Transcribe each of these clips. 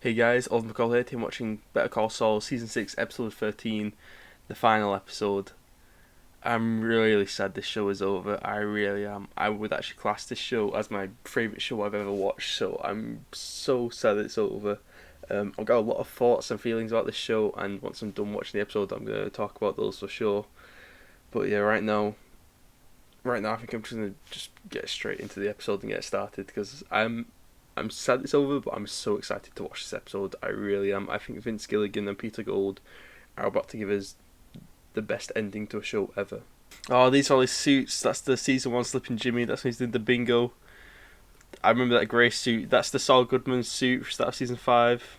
Hey guys, Alden McCall here. I'm watching Better Call Saul Season 6, Episode 13, the final episode. I'm really sad this show is over. I really am. I would actually class this show as my favourite show I've ever watched, so I'm so sad it's over. I've got a lot of thoughts and feelings about this show, and once I'm done watching the episode, I'm going to talk about those for sure. But yeah, right now I think I'm just going to just get straight into the episode and get started, because I'm sad it's over, but I'm so excited to watch this episode. I really am. I think Vince Gilligan and Peter Gould are about to give us the best ending to a show ever. Oh, these are all his suits. That's the season 1 Slippin' Jimmy. That's when he's did the bingo. I remember that grey suit. That's the Saul Goodman suit for start of season 5.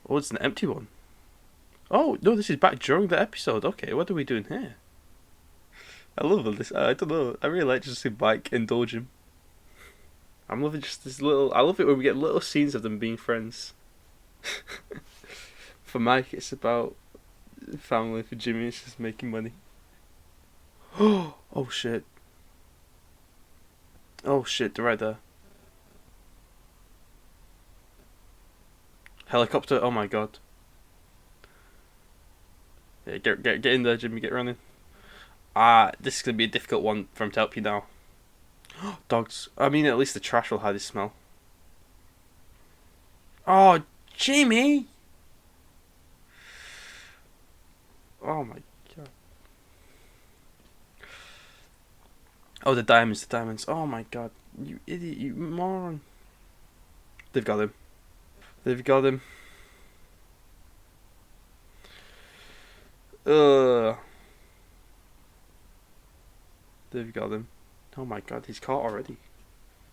Oh, it's an empty one. Oh, no, this is back during the episode. Okay, what are we doing here? I love all this. I don't know. I really like just to see Mike indulge him. I'm loving just this little. I love it when we get little scenes of them being friends. For Mike, it's about family. For Jimmy, it's just making money. Oh shit. Oh shit, they're right there. Helicopter, oh my god. Yeah, get in there, Jimmy, get running. This is gonna be a difficult one for him to help you now. Dogs. I mean, at least the trash will hide the smell. Oh, Jimmy! Oh my god. Oh, the diamonds. Oh my god. You idiot, you moron. They've got him. Ugh. They've got him. Oh my god, he's caught already.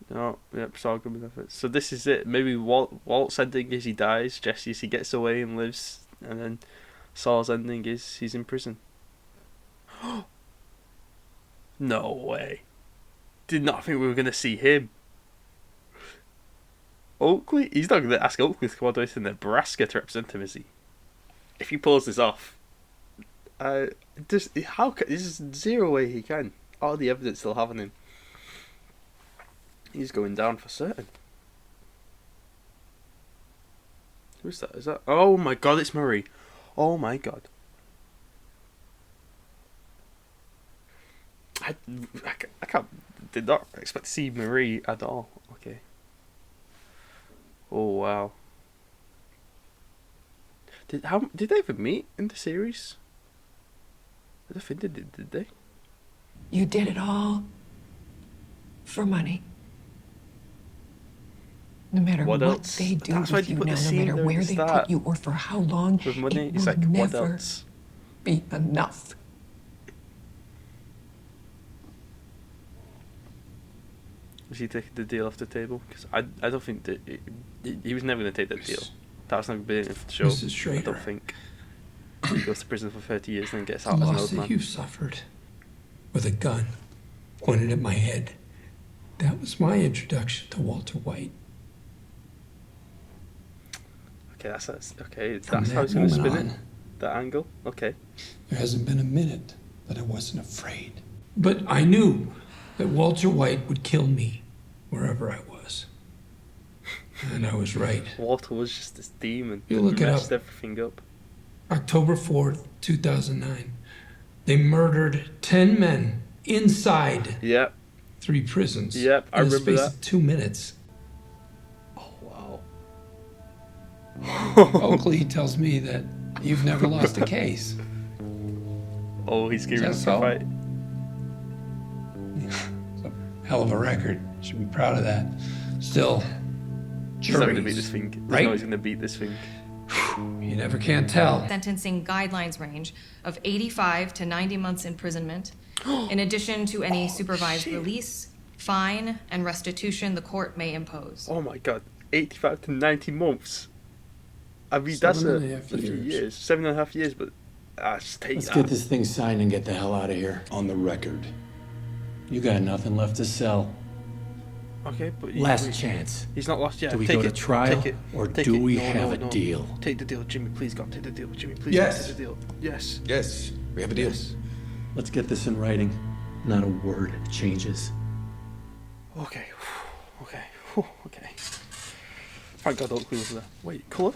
No, yep, Saul good with it. So this is it. Maybe Walt's ending is he dies, Jesse's he gets away and lives, and then Saul's ending is he's in prison. No way. Did not think we were going to see him. Oakley? He's not going to ask Oakley to come all the way to Nebraska to represent him, is he? If he pulls this off, there's zero way he can. All the evidence they'll have on him. He's going down for certain. Who's that? Is that? Oh my god, it's Marie. Oh my god. I did not expect to see Marie at all. Okay. Oh wow. Did they ever meet in the series? I don't think they did they? You did it all for money. No matter what else? they do That's why with you you put now, the no scene matter there at where the they start. put you or for how long, With money, it it's will like, what never else? be enough. Was he taking the deal off the table? Because I don't think that he was never going to take that deal. That's never been in the show. Mrs. Schrader. I don't think. He goes to prison for 30 years and then gets out The as an loss old that man. you suffered with a gun pointed at my head. That was my introduction to Walter White. Okay, that's okay. From That's how that he's going to moment spin it. on, That angle. Okay. there hasn't been a minute that I wasn't afraid. But I knew that Walter White would kill me wherever I was. And I was right. Walter was just this demon You that look it messed up. everything up. October 4th, 2009. They murdered 10 men inside Yep. 3 prisons. Yep, I in the remember space that. of 2 minutes. Oh wow. Oakley tells me that you've never lost a case. Oh, he's giving that us a so? fight. It's a hell of a record. Should be proud of that. Still, He's not going to beat juries, this thing. There's right? no he's going to beat this thing. You never can tell. Sentencing guidelines range of 85 to 90 months imprisonment, in addition to any supervised shit. release, fine, and restitution the court may impose. Oh my god. 85 to 90 months. I mean, that's a 7.5 few years. years. 7.5 years, but just take Let's that. get this thing signed and get the hell out of here. On the record. You got nothing left to sell. Okay, but Last chance. He's not lost yet. Do we Take go to it. trial, Take it. or Take do it. we No, have no, a no. deal? Take the deal, Jimmy. Please, God, take the deal, Jimmy. Please, Yes. God, take the deal. Yes. Yes, we have a deal. Yes. Let's get this in writing. Not a word changes. Okay. Okay. Okay. Thank God Oakley was there. Wait, colour?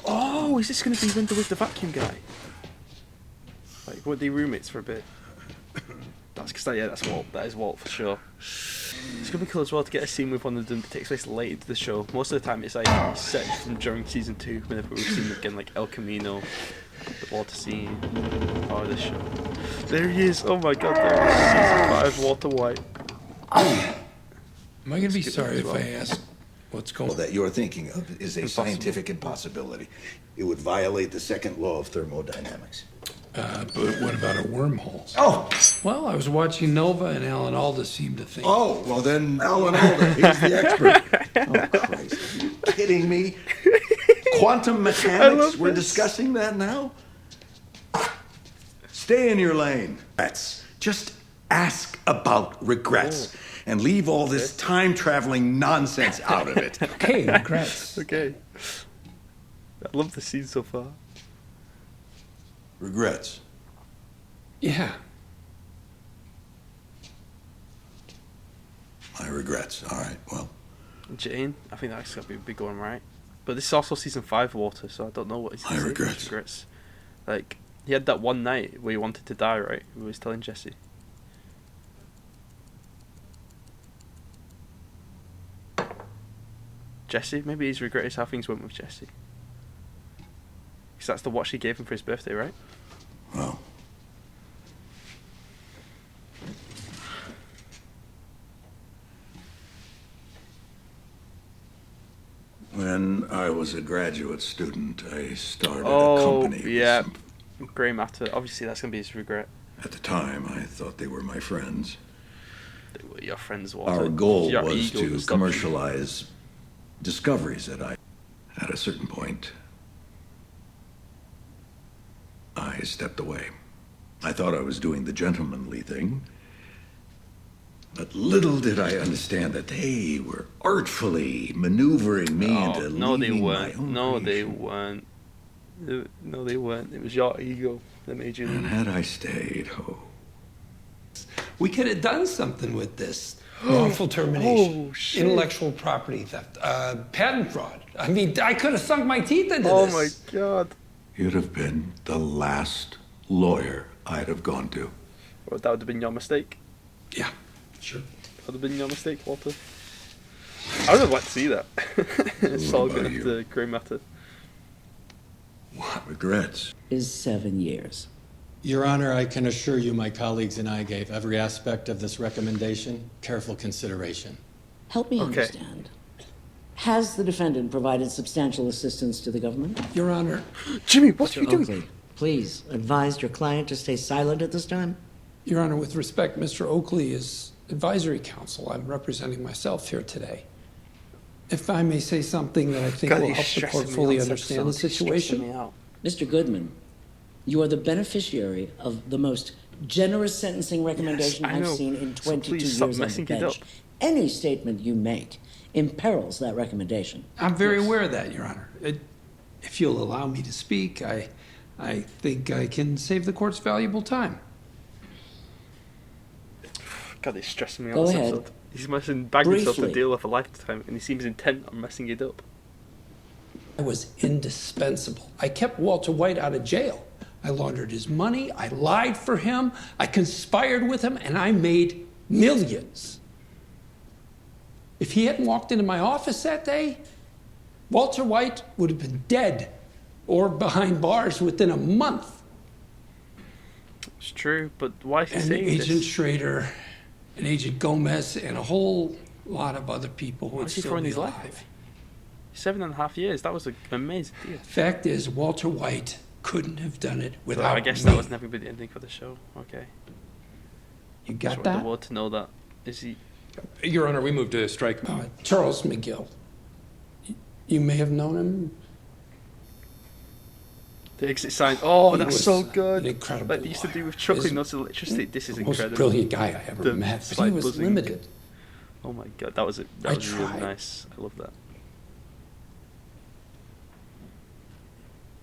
Oh, is this going to be Linda with the vacuum guy? Like, were they roommates for a bit? That's because that's Walt. That is Walt for sure. It's gonna be cool as well to get a scene with one of them that takes place late into the show. Most of the time, it's like set from during season 2. Whenever we've seen again, like El Camino, the water scene, or this show. There he is! Oh my God, there is season 5 Walter White. Am I gonna be sorry if I ask what's going on? That you're thinking of is a Impossible. scientific impossibility. It would violate the second law of thermodynamics. But what about a wormhole? Oh! Well, I was watching Nova, and Alan Alda seemed to think. Oh, well then, Alan Alda, he's the expert. Oh, Christ, are you kidding me? Quantum mechanics? We're discussing that now? Stay in your lane. Just ask about regrets. And leave all this time-traveling nonsense out of it. Okay, regrets. Okay. I love the scene so far. Regrets? Yeah. My regrets. All right, well. Jane, I think that's gonna be a big one, right? But this is also season 5 Water, so I don't know what he's My regrets. regrets. Like, he had that one night where he wanted to die, right? He was telling Jesse. Jesse? Maybe he's regretted how things went with Jesse. Because that's the watch he gave him for his birthday, right? Well. When I was a graduate student, I started a company. Yeah. Grey Matter. Obviously, that's going to be his regret. At the time, I thought they were my friends. They were your friends, Walter. Our goal Your was ego to was commercialize discoveries that at a certain point, I stepped away. I thought I was doing the gentlemanly thing, but little did I understand that they were artfully maneuvering me into no, they leaving my weren't. own No, they creation. weren't. No, they weren't. It was your ego that made you And leave. had I stayed, We could have done something with this. Wrongful termination, Oh, shit. intellectual property theft, patent fraud. I mean, I could have sunk my teeth into Oh this. my God. you'd have been the last lawyer I'd have gone to. Well, that would have been your mistake. Yeah, sure. That would have been your mistake, Walter. I would have liked to see that. Saul about going you? to Grey Matter. What regrets? Is 7 years. Your Honor, I can assure you my colleagues and I gave every aspect of this recommendation careful consideration. Help me Okay. understand. Has the defendant provided substantial assistance to the government? Your Honor, Jimmy, what are you doing? Oakley, please advise your client to stay silent at this time. Your Honor, with respect, Mr. Oakley is advisory counsel. I'm representing myself here today. If I may say something that I think God, will you're help the stressing court me fully out this understand the episode. You're stressing me situation. out. Mr. Goodman, you are the beneficiary of the most generous sentencing recommendation I know. I've seen in So 22 please stop years on the messing it bench. up. Any statement you make imperils that recommendation. I'm very aware of that, Your Honor. If you'll allow me to speak, I think I can save the court's valuable time. God, he's stressing me out Go this ahead. episode. He's messing bagging himself a Briefly. deal of a lifetime, and he seems intent on messing it up. I was indispensable. I kept Walter White out of jail. I laundered his money, I lied for him, I conspired with him, and I made millions. If he hadn't walked into my office that day, Walter White would have been dead or behind bars within a month. It's true, but why is he And saying Agent this? Schrader and Agent Gomez and a whole lot of other people Why would is he still throwing be his life alive. 7.5 years. That was an amazing deal. Fact is, Walter White couldn't have done it Well, without I guess me. that was never been the ending for the show. Okay. You Just got wanted that? the world to know that. Is he? Your Honor, we move to strike. Charles McGill. You may have known him. The exit sign. Oh, He that's was so good. an incredible Like they used to do lawyer. with chuckling He's notes of electricity. This is The most incredible. brilliant guy I ever The met, but he slight was buzzing. limited. Oh my God, that was it. I That was really tried. nice. I love that.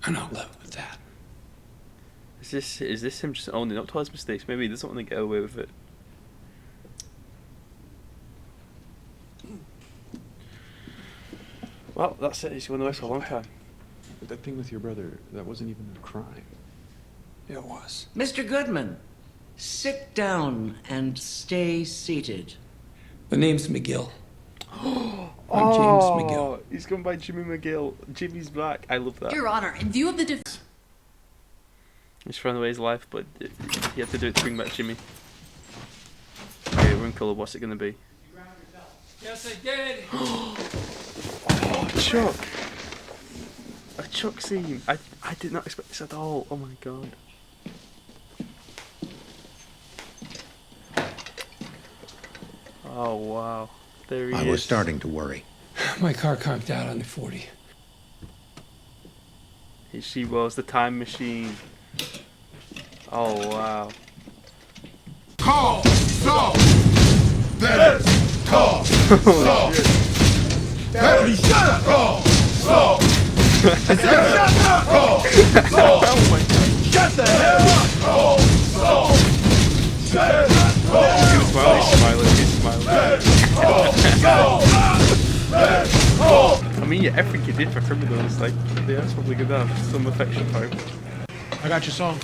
And I'll live with that. Is this him just owning up to his mistakes? Maybe he doesn't want to get away with it. Well, that's it. He's going away for a long time. But that thing with your brother, that wasn't even a crime. It was. Mr. Goodman, sit down and stay seated. The name's McGill. I'm James McGill. He's gone by Jimmy McGill. Jimmy's back. I love that. Your Honor, in view of the He's thrown away his life, but he had to do it to bring back Jimmy. Okay, we're in colour. What's it going to be? Yes, I did. Oh, Chuck! A Chuck scene. I did not expect this at all. Oh my god. Oh wow. There he is. I was starting to worry. My car conked out on the 40. She was the time machine. Oh wow. Call Saul. Dennis. Call Saul. Daddy, shut up. Call Saul. Shut up. Call Saul. Shut the hell up. Call Saul. Shut up. He's smiling. He's smiling. I mean, yeah, everything he did for criminals, like, yeah, that's probably good to have some affection for him. I got your song.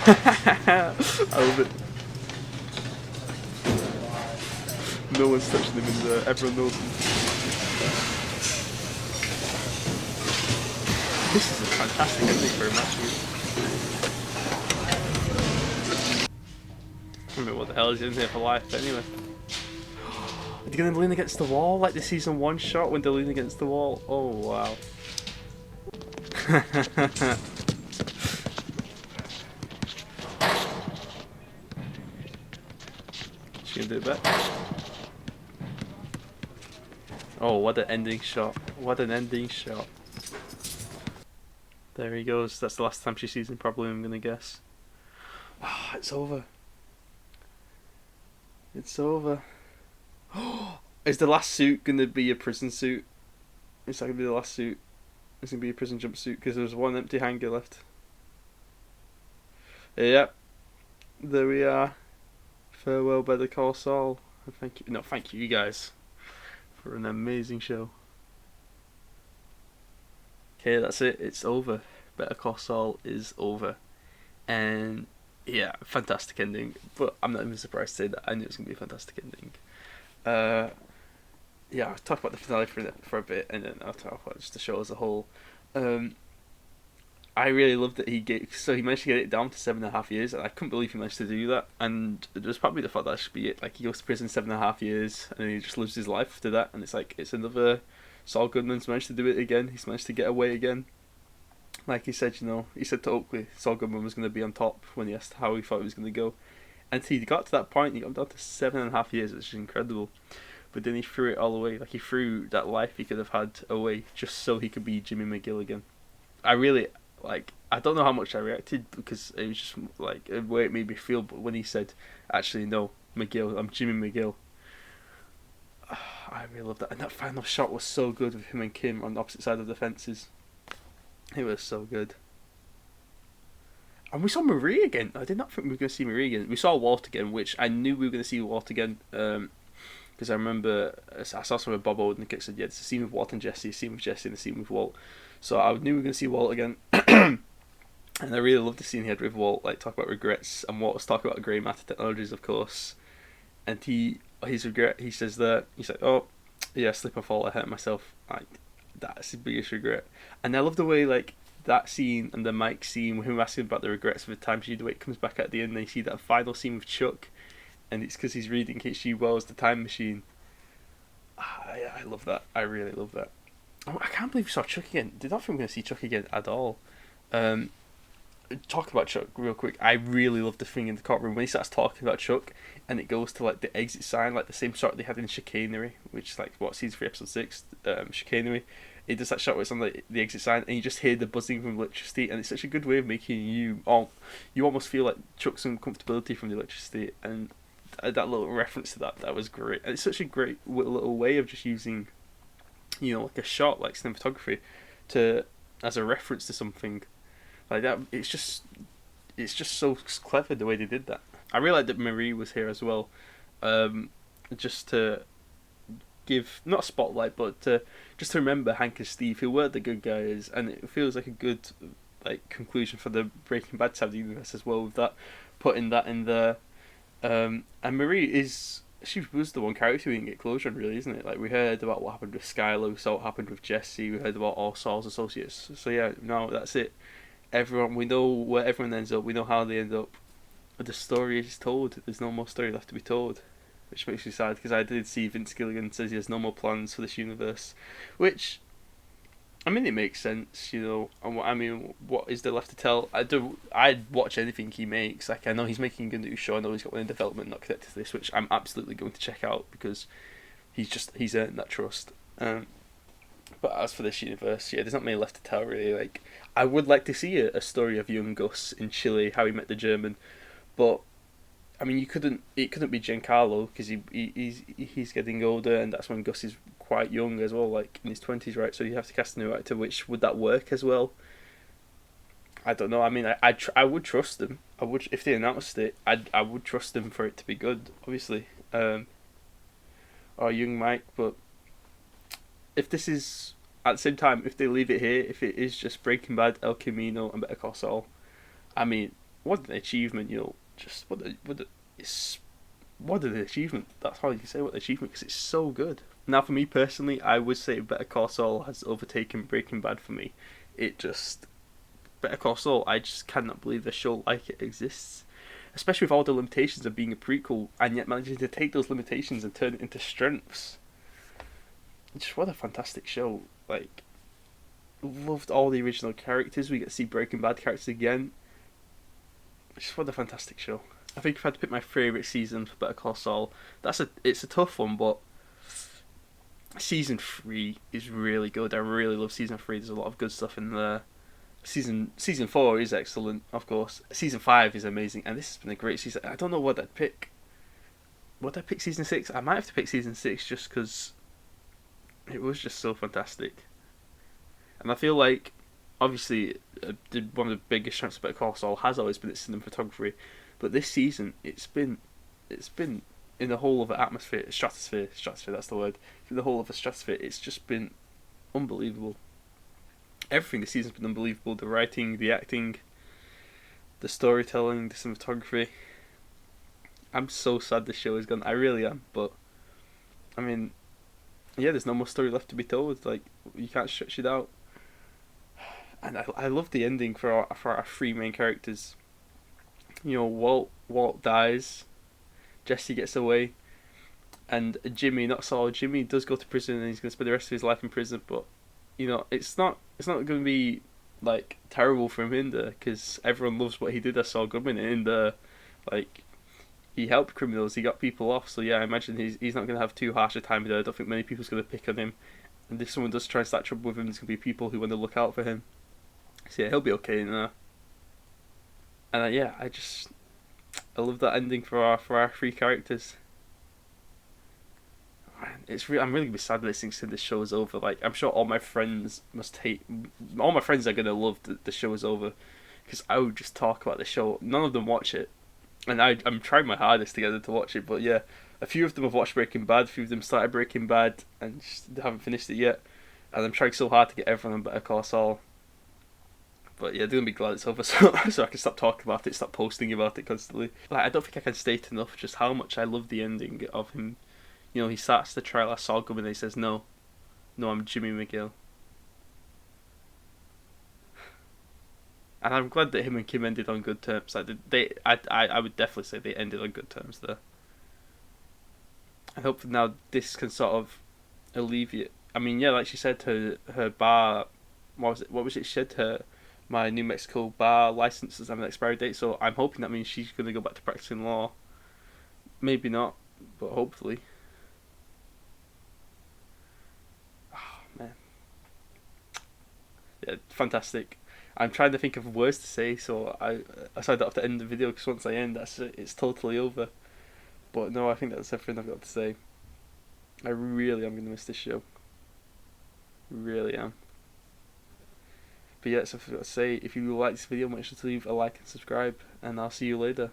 I love it. No one's touching him in there, everyone knows him. This is a fantastic ending for a match. I don't know what the hell is in here for life, but anyway. Are they going to lean against the wall like the season 1 shot when they lean against the wall? Oh wow. She gonna do it back. Oh, what an ending shot. What an ending shot. There he goes. That's the last time she sees him, probably, I'm gonna guess. Ah, it's over. It's over. Is the last suit gonna be a prison suit? Is that gonna be the last suit? It's gonna be a prison jumpsuit because there's one empty hanger left. Yep. There we are. Farewell, Better Call Saul. And thank you. No, thank you guys for an amazing show. Okay, that's it. It's over. Better Call Saul is over. And yeah, fantastic ending. But I'm not even surprised to say that. I knew it was gonna be a fantastic ending. Yeah, I'll talk about the finale for a bit, and then I'll talk about just the show as a whole. I really loved that he managed to get it down to 7.5 years, and I couldn't believe he managed to do that. And it was probably the thought that should be it. Like, he goes to prison 7.5 years, and then he just lives his life after that. And it's like, it's another Saul Goodman's managed to do it again. He's managed to get away again. Like he said, he said to Oakley, Saul Goodman was going to be on top when he asked how he thought he was going to go. And he got to that point, he got down to 7.5 years, which is incredible. But then he threw it all away. Like, he threw that life he could have had away just so he could be Jimmy McGill again. I don't know how much I reacted because it was just like the way it made me feel. But when he said, "Actually, no, McGill, I'm Jimmy McGill," I really loved that. And that final shot was so good with him and Kim on the opposite side of the fences. It was so good. And we saw Marie again. I did not think we were going to see Marie again. We saw Walt again, which I knew we were going to see Walt again. Because I remember I saw something with Bob Odenkirk said, yeah, it's a scene with Walt and Jesse, a scene with Jesse, and a scene with Walt. So I knew we were going to see Walt again. And I really loved the scene he had with Walt, like, talk about regrets. And Walt was talking about grey matter technologies, of course. And his regret, he says that, he's like, oh, yeah, slip and fall, I hurt myself. Like, that's his biggest regret. And I love the way, like, that scene and the Mike scene with him asking about the regrets of the time she, the way it comes back at the end, and you see that final scene with Chuck. And it's because he's reading H.G. Wells' The Time Machine. I love that. I really love that. I can't believe we saw Chuck again. Did not think we were going to see Chuck again at all. Talking about Chuck real quick, I really love the thing in the courtroom when he starts talking about Chuck and it goes to like the exit sign, like the same shot they had in Chicanery, which is like what, season 3 episode 6, Chicanery. It does that shot where it's on the exit sign and you just hear the buzzing from electricity, and it's such a good way of making you almost feel like Chuck's uncomfortability from the electricity, and that little reference to that was great. And it's such a great little way of just using, like a shot like cinematography as a reference to something like that. It's just so clever the way they did that. I really like that Marie was here as well, just to give not a spotlight, but just to remember Hank and Steve, who were the good guys, and it feels like a good like conclusion for the Breaking Bad side of the universe as well, with that putting that in there. And Marie she was the one character we didn't get closure on, really, isn't it? Like, we heard about what happened with Skylar, we saw what happened with Jesse, we heard about all Saul's associates. So yeah, no, that's it. Everyone, we know where everyone ends up, we know how they end up. But the story is told. There's no more story left to be told, which makes me sad, because I did see Vince Gilligan says he has no more plans for this universe, which, I mean, it makes sense, you know. And I mean, what is there left to tell? I'd watch anything he makes. Like, I know he's making a new show. I know he's got one in development not connected to this, which I'm absolutely going to check out, because he's earned that trust. But as for this universe, yeah, there's not many left to tell, really. Like, I would like to see a story of young Gus in Chile, how he met the German, but I mean, it couldn't be Giancarlo, because he's getting older, and that's when Gus is quite young as well, like in his 20s, right? So you have to cast a new actor. Which would that work as well? I don't know. I mean, I would trust them. I would, if they announced it. I would trust them for it to be good, obviously. Or young Mike, but if this is at the same time, if they leave it here, if it is just Breaking Bad, El Camino, and Better Call Saul, I mean, what an achievement, you know. Just what an achievement. That's how you can say what an achievement, because it's so good. Now, for me personally, I would say Better Call Saul has overtaken Breaking Bad for me. Better Call Saul, I just cannot believe a show like it exists, especially with all the limitations of being a prequel, and yet managing to take those limitations and turn it into strengths. Just what a fantastic show. Like, loved all the original characters. We get to see Breaking Bad characters again. Just what a fantastic show. I think if I had to pick my favourite season for Better Call Saul, it's a tough one, but season 3 is really good. I really love season 3. There's a lot of good stuff in there. Season 4 is excellent, of course. Season 5 is amazing, and this has been a great season. I don't know what I'd pick. Would I pick season 6? I might have to pick season 6, just because it was just so fantastic. And I feel like, obviously, one of the biggest strengths of Better Call Saul has always been its cinematography, but this season it's been in the whole of the stratosphere, that's the word, in the whole of the stratosphere, it's just been unbelievable. Everything this season's been unbelievable. The writing, the acting, the storytelling, the cinematography. I'm so sad this show is gone. I really am, but I mean, yeah, there's no more story left to be told. Like, you can't stretch it out. And I love the ending for our 3 main characters. You know, Walt dies, Jesse gets away, and Jimmy, not Saul, Jimmy does go to prison, and he's going to spend the rest of his life in prison. But you know, it's not going to be like terrible for him in there, because everyone loves what he did as Saul Goodman in there. Like, he helped criminals, he got people off. So yeah, I imagine he's not going to have too harsh a time there. I don't think many people's going to pick on him. And if someone does try and start trouble with him, there's going to be people who want to look out for him. So yeah, he'll be okay in there. And yeah, I love that ending for our 3 characters. Man, I'm really gonna be sad that this show is over. Like, I'm sure all my friends are gonna love the show is over, because I would just talk about the show. None of them watch it, and I'm trying my hardest to get them to watch it. But yeah, a few of them have watched Breaking Bad. A few of them started Breaking Bad and just haven't finished it yet. And I'm trying so hard to get everyone on Better Call Saul. But yeah, they're gonna be glad it's over, so I can stop talking about it, stop posting about it constantly. Like, I don't think I can state enough just how much I love the ending of him. You know, he starts the trial as Saul Goodman, and he says, "No, I'm Jimmy McGill." And I'm glad that him and Kim ended on good terms. Like, I would definitely say they ended on good terms there. I hope now this can sort of alleviate. I mean, yeah, like she said, her bar, what was it? She said my New Mexico bar license doesn't have an expiry date, so I'm hoping that means she's going to go back to practicing law. Maybe not, but hopefully. Oh, man. Yeah, fantastic. I'm trying to think of words to say, so I decided not to end the video, because once I end, it's totally over. But no, I think that's everything I've got to say. I really am going to miss this show. Really am. But yeah, so I forgot to say, if you like this video, make sure to leave a like and subscribe, and I'll see you later.